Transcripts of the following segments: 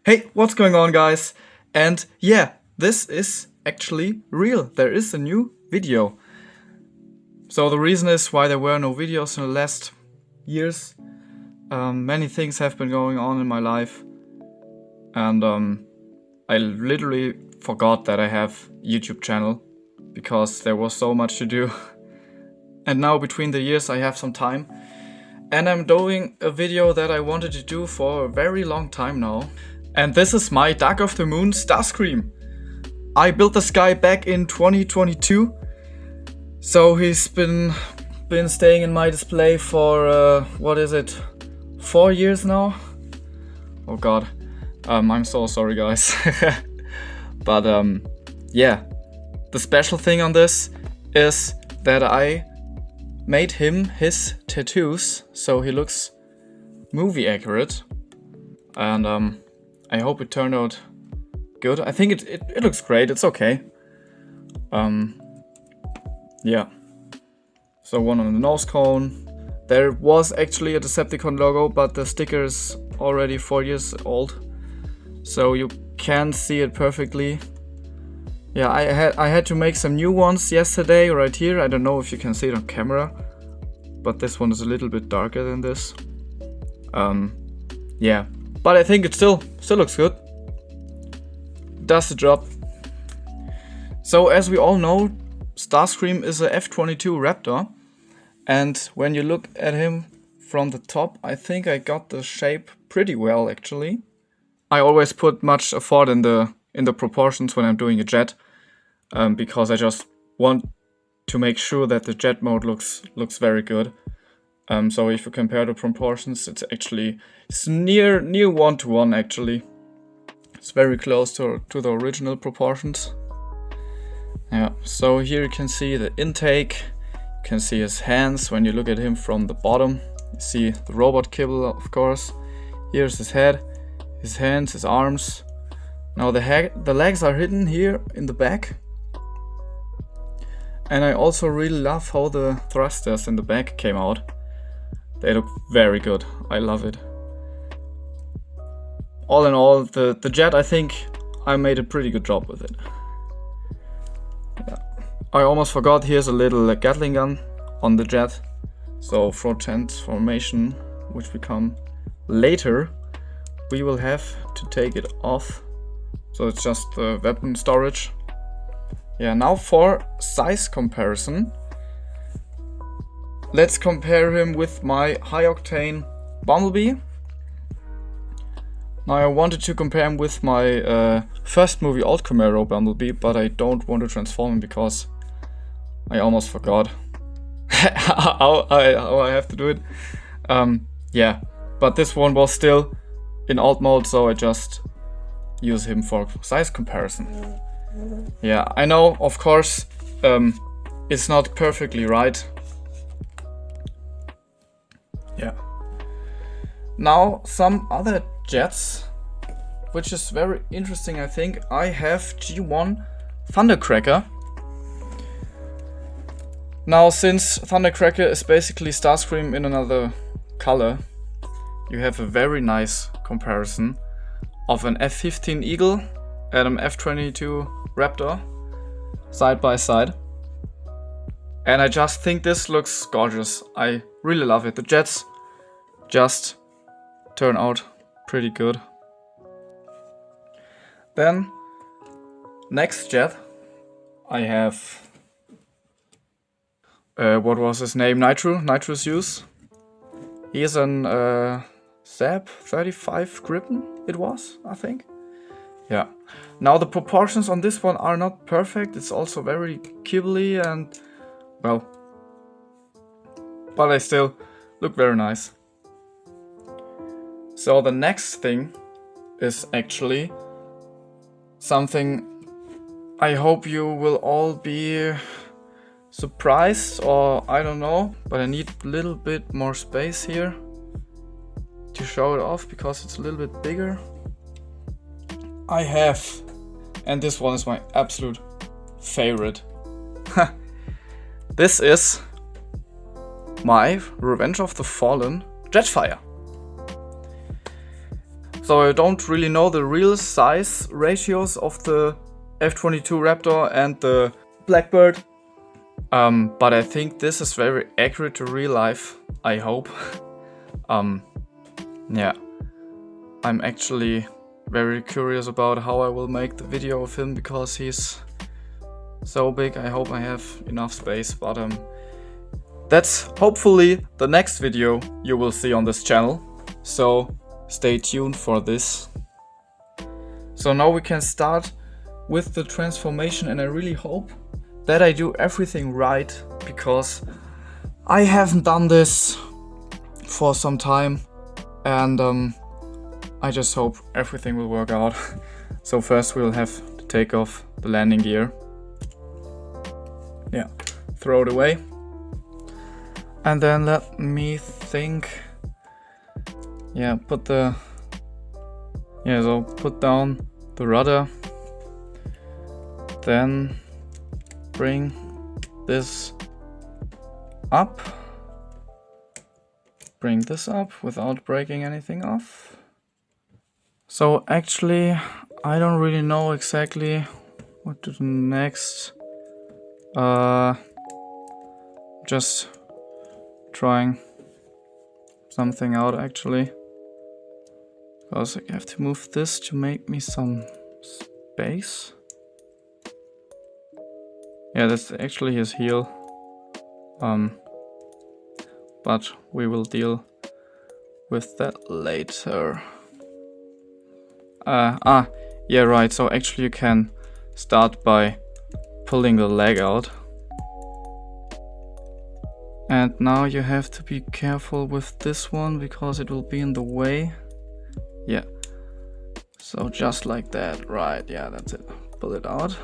Hey, what's going on, guys? And yeah, this is actually real. There is a new video. So the reason is why there were no videos in the last years. Many things have been going on in my life. And I literally forgot that I have a YouTube channel because there was so much to do. And now between the years I have some time. And I'm doing a video that I wanted to do for a very long time now. And this is my Dark of the Moon Starscream. I built this guy back in 2022. So he's been staying in my display for, 4 years now? Oh god. I'm so sorry, guys. But yeah. The special thing on this is that I made him his tattoos, so he looks movie accurate. And I hope it turned out good. I think it looks great, it's okay. Yeah. So one on the nose cone. There was actually a Decepticon logo, but the sticker is already 4 years old. So you can see it perfectly. Yeah, I had to make some new ones yesterday right here. I don't know if you can see it on camera, but this one is a little bit darker than this. Yeah, but I think it still looks good. Does the job. So as we all know, Starscream is a F-22 Raptor, and when you look at him from the top, I think I got the shape pretty well actually. I always put much effort in the proportions when I'm doing a jet, because I just want to make sure that the jet mode looks very good. So if you compare the proportions, it's near 1-to-1 actually. It's very close to the original proportions. Yeah, so here you can see the intake. You can see his hands when you look at him from the bottom. You see the robot kibble, of course. Here's his head, his hands, his arms. Now the legs are hidden here in the back. And I also really love how the thrusters in the back came out. They look very good. I love it. All in all, the jet, I think I made a pretty good job with it. Yeah. I almost forgot, here's a little Gatling gun on the jet. So for transformation, which we come later, we will have to take it off. So it's just the weapon storage. Yeah, now for size comparison. Let's compare him with my high octane Bumblebee. Now I wanted to compare him with my first movie Old Camaro Bumblebee, but I don't want to transform him because I almost forgot how I have to do it. Yeah, but this one was still in alt mode, so I just use him for size comparison. Yeah, I know, of course, it's not perfectly right. Yeah. Now some other jets, which is very interesting, I think. I have G1 Thundercracker. Now since Thundercracker is basically Starscream in another color, you have a very nice comparison of an F-15 Eagle and an F-22 Raptor side by side. And I just think this looks gorgeous. I really love it. The jets just turn out pretty good. Then, next jet, I have, what was his name? Nitrous Use. He is an Zab 35 Gripen, it was, I think. Yeah. Now the proportions on this one are not perfect. It's also very kibbly and, well, but they still look very nice. So the next thing is actually something I hope you will all be surprised, or I don't know, but I need a little bit more space here to show it off because it's a little bit bigger. I have, and this one is my absolute favorite. This is my Revenge of the Fallen Jetfire. So I don't really know the real size ratios of the F-22 Raptor and the Blackbird. But I think this is very accurate to real life, I hope. Yeah, I'm actually very curious about how I will make the video of him, because he's so big. I hope I have enough space, but that's hopefully the next video you will see on this channel. So stay tuned for this. So now we can start with the transformation, and I really hope that I do everything right, because I haven't done this for some time, and I just hope everything will work out. So first we'll have to take off the landing gear. Yeah, throw it away. And then let me think. Yeah, put down the rudder. Then bring this up. Bring this up without breaking anything off. So actually, I don't really know exactly what to do next. Just trying something out actually. Because I have to move this to make me some space. Yeah, that's actually his heel. But we will deal with that later. Yeah, right. So actually you can start by pulling the leg out. And now you have to be careful with this one, because it will be in the way. Yeah. So just like that. Right, yeah, that's it. Pull it out.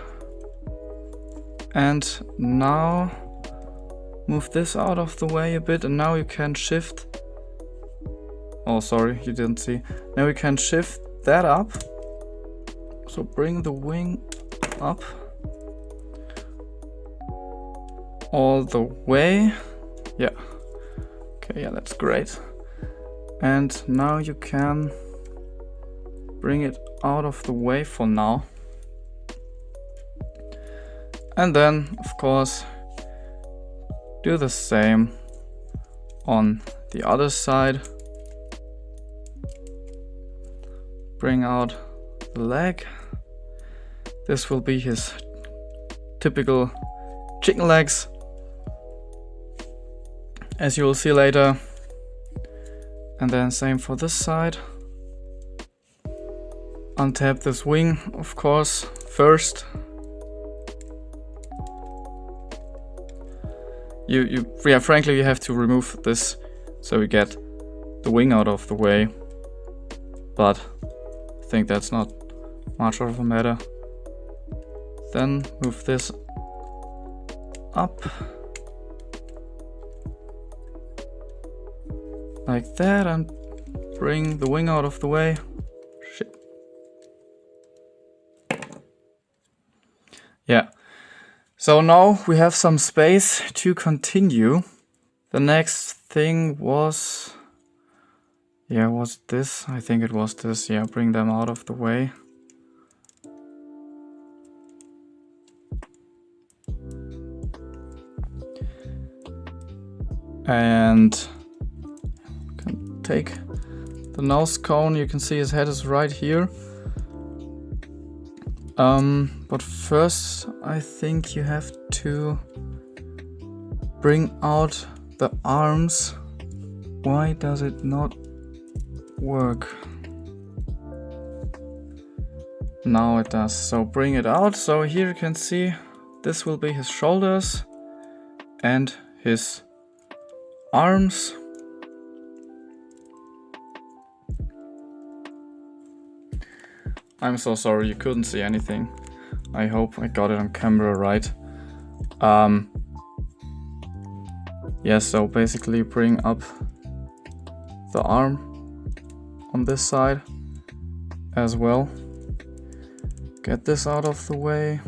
And now move this out of the way a bit, and now you can shift. Oh, sorry, you didn't see. Now we can shift that up. So bring the wing up all the way. Yeah. Okay, yeah, that's great. And now you can bring it out of the way for now. And then, of course, do the same on the other side. Bring out the leg. This will be his typical chicken legs, as you will see later. And then same for this side. Untap this wing, of course, first. Yeah, frankly, you have to remove this so you get the wing out of the way. But I think that's not much of a matter. Then move this up. Like that, and bring the wing out of the way. Shit. Yeah. So now we have some space to continue. The next thing was... yeah, was this? I think it was this. Yeah, bring them out of the way. And you can take the nose cone. You can see his head is right here. But first I think you have to bring out the arms. Why does it not work? Now it does. So bring it out. So here you can see this will be his shoulders and his arms. I'm so sorry you couldn't see anything. I hope I got it on camera right. Yeah, so basically bring up the arm on this side as well. Get this out of the way.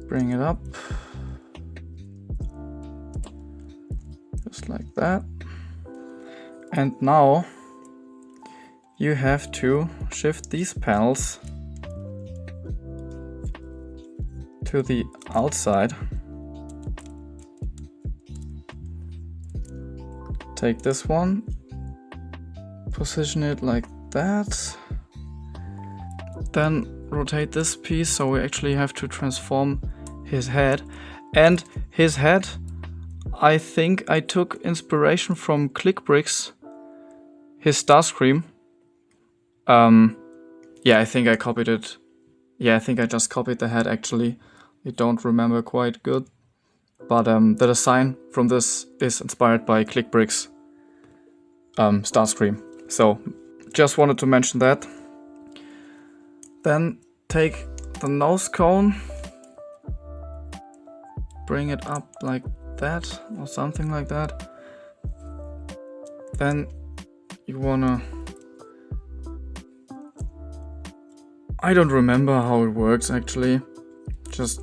Bring it up. Just like that. And now you have to shift these panels to the outside. Take this one, position it like that. Then rotate this piece, so we actually have to transform his head. And his head, I think I took inspiration from ClickBricks, his Starscream. Yeah, I think I copied it. Yeah, I think I just copied the head actually. I don't remember quite good. But the design from this is inspired by ClickBricks Starscream. So just wanted to mention that. Then take the nose cone, bring it up like that or something like that. Then you wanna... I don't remember how it works actually. Just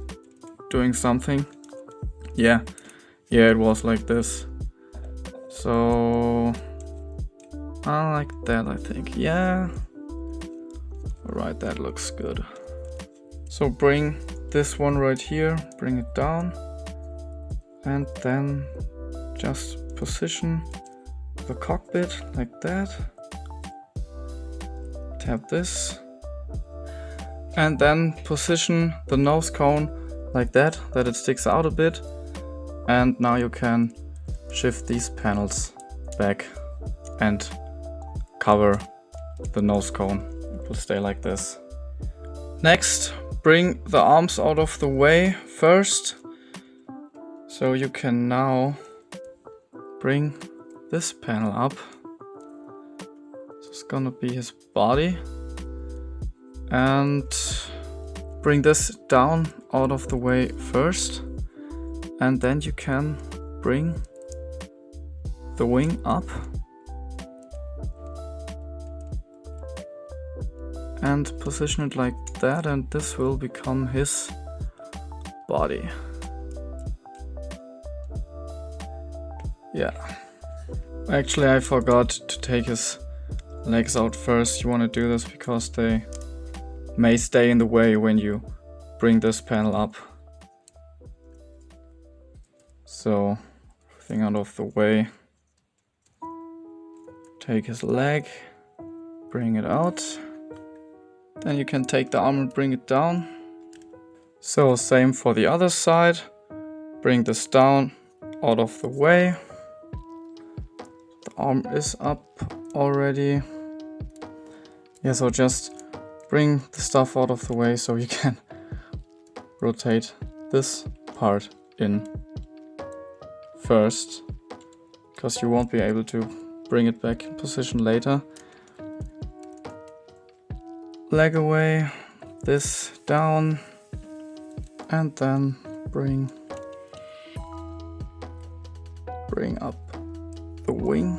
doing something. Yeah, it was like this. So I like that, I think. Yeah. Alright, that looks good. So bring this one right here, bring it down, and then just position the cockpit like that. Tap this, and then position the nose cone like that it sticks out a bit. And now you can shift these panels back and cover the nose cone. It will stay like this. Next, bring the arms out of the way first. So you can now bring this panel up. So it's gonna be his body. And bring this down out of the way first. And then you can bring the wing up and position it like that, and this will become his body. Yeah. Actually, I forgot to take his legs out first. You want to do this because they may stay in the way when you bring this panel up. So, everything out of the way. Take his leg, bring it out. Then you can take the arm and bring it down. So, same for the other side. Bring this down, out of the way. The arm is up already. Yeah, so just bring the stuff out of the way so you can rotate this part in first, because you won't be able to bring it back in position later. Leg away, this down, and then bring up the wing.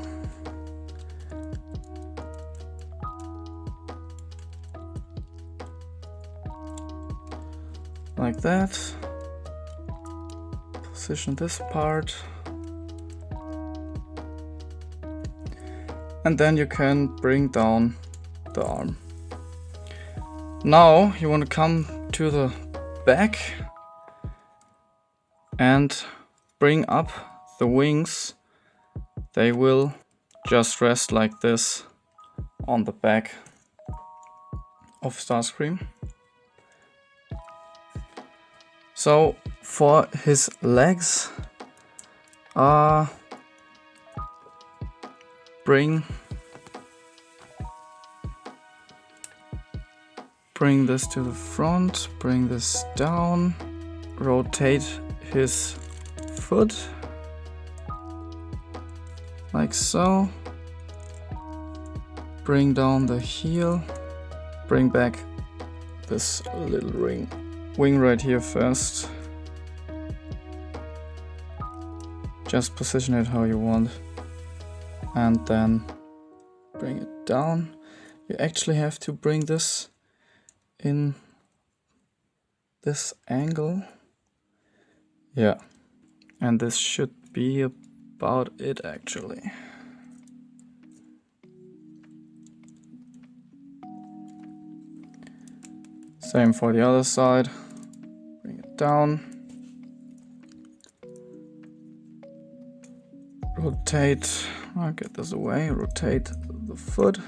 Like that. Position this part. And then you can bring down the arm. Now you want to come to the back and bring up the wings. They will just rest like this on the back of Starscream. So for his legs, bring this to the front, bring this down, rotate his foot like so, bring down the heel, bring back this little wing right here first. Just position it how you want, and then bring it down. You actually have to bring this in this angle. Yeah, and this should be about it actually. Same for the other side. Bring it down. Rotate, I'll get this away, rotate the foot.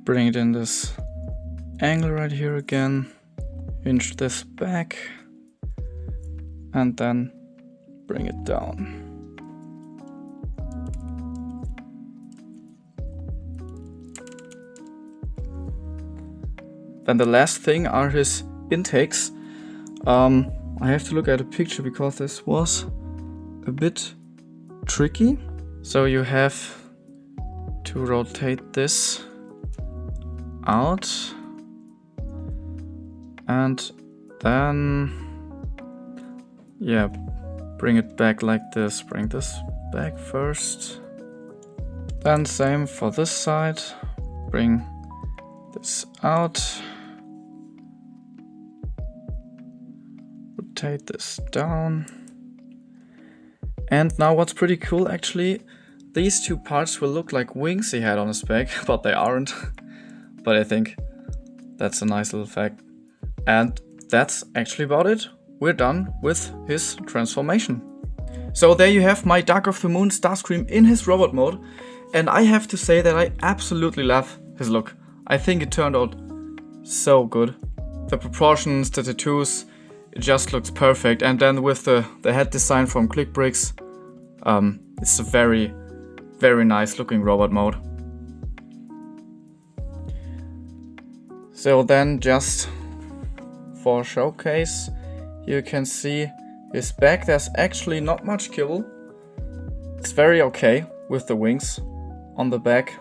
Bring it in this angle right here again. Hinge this back. And then bring it down. Then the last thing are his intakes. I have to look at a picture because this was a bit tricky. So you have to rotate this out and then bring it back like this. Bring this back first. Then same for this side. Bring this out. Rotate this down. And now what's pretty cool actually, these two parts will look like wings he had on his back, but they aren't. But I think that's a nice little fact. And that's actually about it. We're done with his transformation. So there you have my Dark of the Moon Starscream in his robot mode. And I have to say that I absolutely love his look. I think it turned out so good. The proportions, the tattoos, it just looks perfect. And then with the head design from ClickBricks, it's a very, very nice looking robot mode. So then just for showcase, you can see his back. There's actually not much kibble. It's very okay with the wings on the back.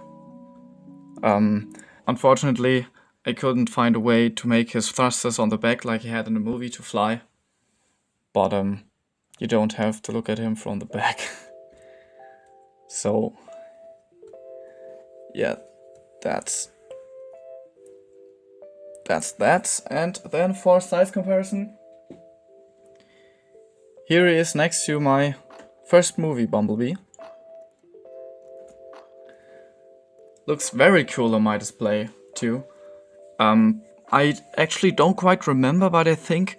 Unfortunately, I couldn't find a way to make his thrusters on the back like he had in the movie to fly. But you don't have to look at him from the back. So yeah, that's that. And then for size comparison, here he is next to my first movie, Bumblebee. Looks very cool on my display too. I actually don't quite remember, but I think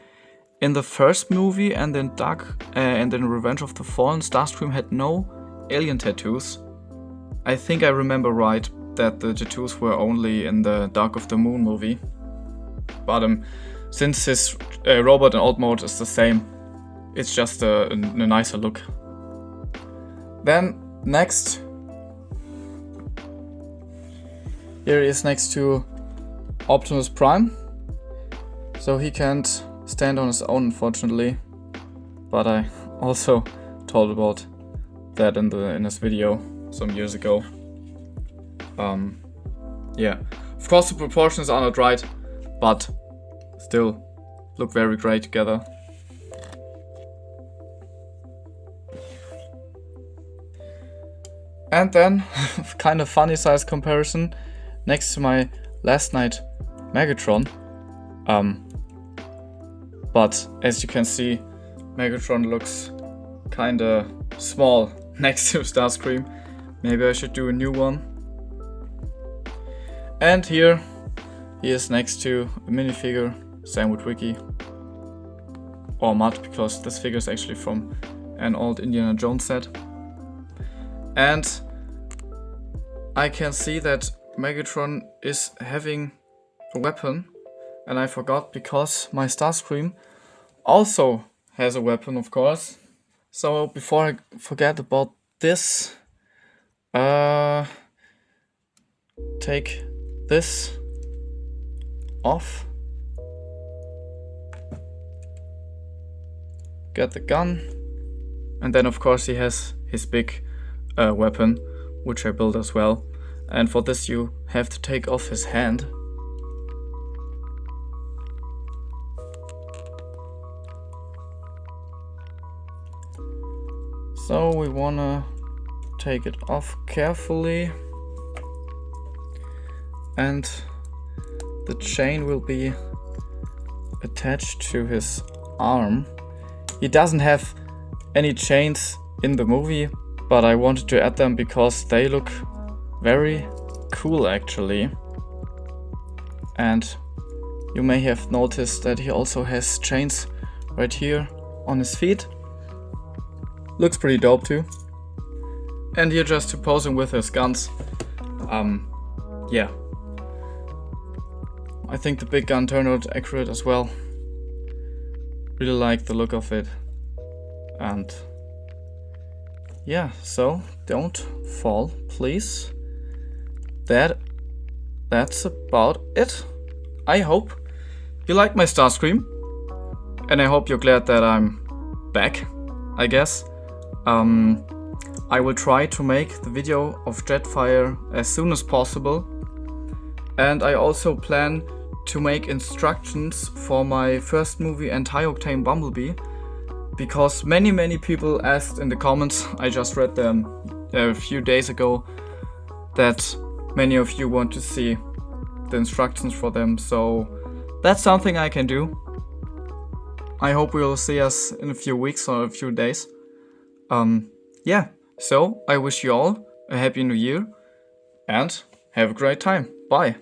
in the first movie and in Revenge of the Fallen, Starscream had no alien tattoos. I think I remember right that the tattoos were only in the Dark of the Moon movie. But since his robot in alt mode is the same, it's just a nicer look. Then next, here he is next to Optimus Prime. So he can't stand on his own, unfortunately. But I also told about that in this video some years ago. Yeah, of course the proportions are not right, but still look very great together. And then, kind of funny size comparison, next to my Last Night Megatron. But as you can see, Megatron looks kinda small next to Starscream. Maybe I should do a new one. And here he is next to a minifigure, same with Wiki. Or Mutt, because this figure is actually from an old Indiana Jones set. And I can see that Megatron is having a weapon. And I forgot because my Starscream also has a weapon, of course. So before I forget about this, take this off. Get the gun. And then of course he has his big weapon, which I built as well. And for this you have to take off his hand. So we wanna take it off carefully. And the chain will be attached to his arm. He doesn't have any chains in the movie, but I wanted to add them because they look very cool actually. And you may have noticed that he also has chains right here on his feet. Looks pretty dope too. And here just posing with his guns. Yeah. I think the big gun turned out accurate as well. Really like the look of it. And yeah, so don't fall, please. That's about it. I hope you like my Starscream. And I hope you're glad that I'm back, I guess. I will try to make the video of Jetfire as soon as possible. And I also plan to make instructions for my first movie and High Octane Bumblebee. Because many people asked in the comments, I just read them a few days ago, that many of you want to see the instructions for them. So that's something I can do. I hope we will see us in a few weeks or a few days. Yeah, so I wish you all a happy new year and have a great time. Bye.